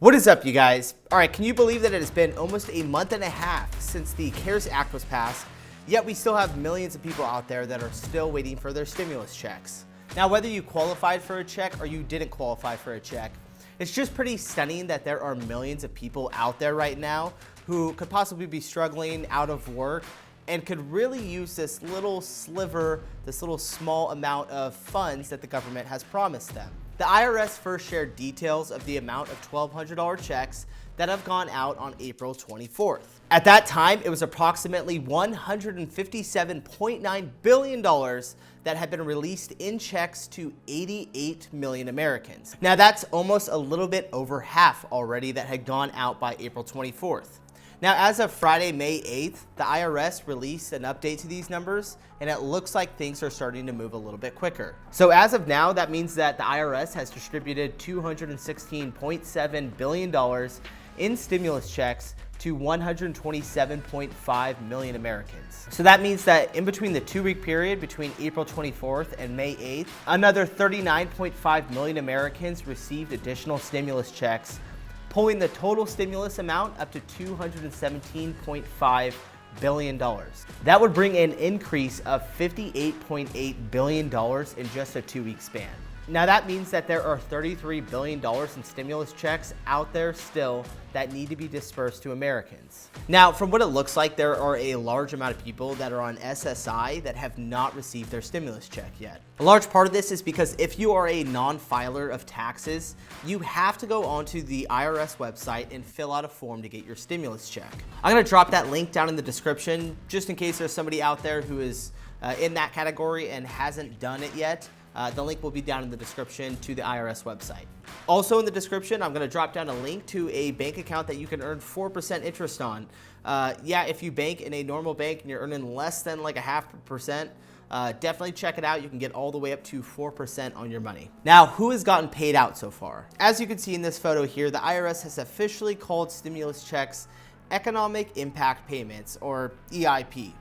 What is up, you guys? All right, can you believe that it has been almost a month and a half since the CARES Act was passed, yet we still have millions of people out there that are still waiting for their stimulus checks? Now, whether you qualified for a check or you didn't qualify for a check, it's just pretty stunning that there are millions of people out there right now who could possibly be struggling, out of work, and could really use this little sliver, this little small amount of funds that the government has promised them. The IRS first shared details of the amount of $1,200 checks that have gone out on April 24th. At that time, it was approximately $157.9 billion that had been released in checks to 88 million Americans. Now that's almost a little bit over half already that had gone out by April 24th. Now, as of Friday, May 8th, the IRS released an update to these numbers, and it looks like things are starting to move a little bit quicker. So as of now, that means that the IRS has distributed $216.7 billion in stimulus checks to 127.5 million Americans. So that means that in between the 2-week period between April 24th and May 8th, another 39.5 million Americans received additional stimulus checks, pulling the total stimulus amount up to $217.5 billion. That would bring an increase of $58.8 billion in just a 2-week span. Now that means that there are $33 billion in stimulus checks out there still that need to be dispersed to Americans. Now, from what it looks like, there are a large amount of people that are on SSI that have not received their stimulus check yet. A large part of this is because if you are a non-filer of taxes, you have to go onto the IRS website and fill out a form to get your stimulus check. I'm gonna drop that link down in the description just in case there's somebody out there who is in that category and hasn't done it yet. The link will be down in the description to the IRS website. Also in the description, I'm going to drop down a link to a bank account that you can earn 4% interest on. Yeah, if you bank in a normal bank and you're earning less than like 0.5%, definitely check it out. You can get all the way up to 4% on your money. Now, who has gotten paid out so far? As you can see in this photo here, the IRS has officially called stimulus checks Economic Impact Payments, or EIP.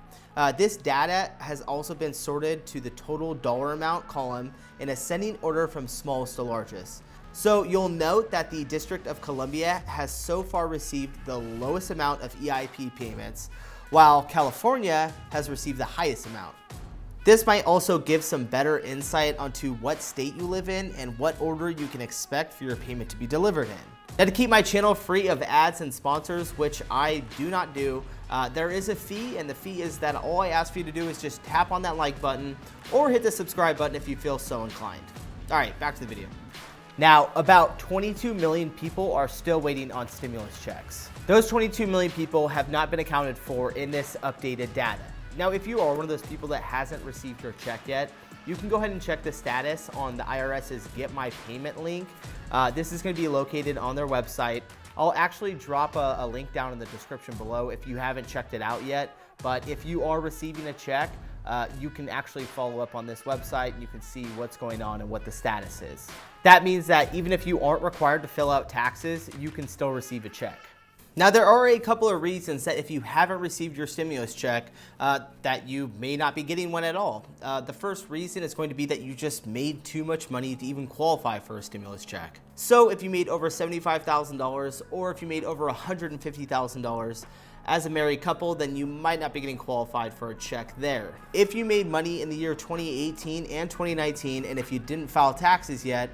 This data has also been sorted to the total dollar amount column in ascending order from smallest to largest. So you'll note that the District of Columbia has so far received the lowest amount of EIP payments, while California has received the highest amount. This might also give some better insight onto what state you live in and what order you can expect for your payment to be delivered in. Now, to keep my channel free of ads and sponsors, which I do not do, there is a fee, and the fee is that all I ask for you to do is just tap on that like button or hit the subscribe button if you feel so inclined. All right, back to the video. Now, about 22 million people are still waiting on stimulus checks. Those 22 million people have not been accounted for in this updated data. Now, if you are one of those people that hasn't received your check yet, you can go ahead and check the status on the IRS's Get My Payment link. This is going to be located on their website. I'll actually drop a link down in the description below if you haven't checked it out yet. But if you are receiving a check, you can actually follow up on this website and you can see what's going on and what the status is. That means that even if you aren't required to fill out taxes, you can still receive a check. Now, there are a couple of reasons that if you haven't received your stimulus check, that you may not be getting one at all. The first reason is going to be that you just made too much money to even qualify for a stimulus check. So if you made over $75,000 or if you made over $150,000 as a married couple, then you might not be getting qualified for a check there. If you made money in the year 2018 and 2019, and if you didn't file taxes yet,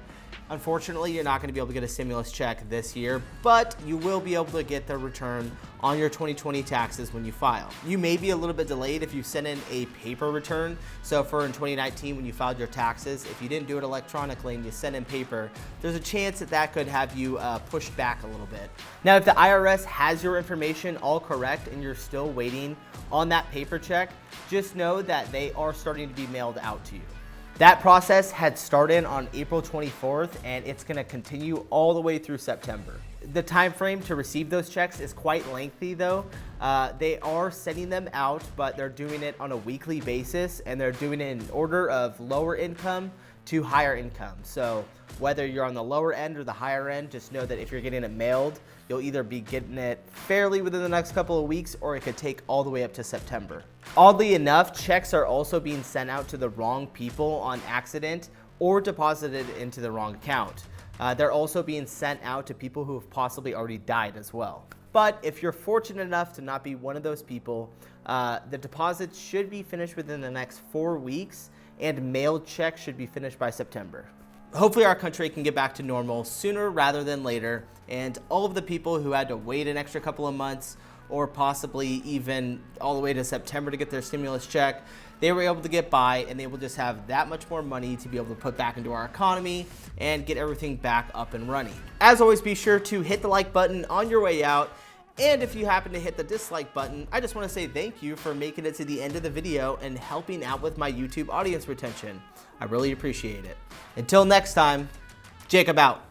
unfortunately, you're not going to be able to get a stimulus check this year, but you will be able to get the return on your 2020 taxes when you file. You may be a little bit delayed if you send in a paper return. So for in 2019, when you filed your taxes, if you didn't do it electronically and you sent in paper, there's a chance that that could have you pushed back a little bit. Now, if the IRS has your information all correct and you're still waiting on that paper check, just know that they are starting to be mailed out to you. That process had started on April 24th, and it's going to continue all the way through September. The time frame to receive those checks is quite lengthy though. They are sending them out, but they're doing it on a weekly basis, and they're doing it in order of lower income to higher income. So whether you're on the lower end or the higher end, just know that if you're getting it mailed, you'll either be getting it fairly within the next couple of weeks, or it could take all the way up to September. Oddly enough, checks are also being sent out to the wrong people on accident or deposited into the wrong account. They're also being sent out to people who have possibly already died as well. But if you're fortunate enough to not be one of those people, the deposits should be finished within the next 4 weeks, and mailed checks should be finished by September. Hopefully our country can get back to normal sooner rather than later, and all of the people who had to wait an extra couple of months or possibly even all the way to September to get their stimulus check, they were able to get by, and they will just have that much more money to be able to put back into our economy and get everything back up and running. As always, be sure to hit the like button on your way out. And if you happen to hit the dislike button, I just want to say thank you for making it to the end of the video and helping out with my YouTube audience retention. I really appreciate it. Until next time, Jacob out.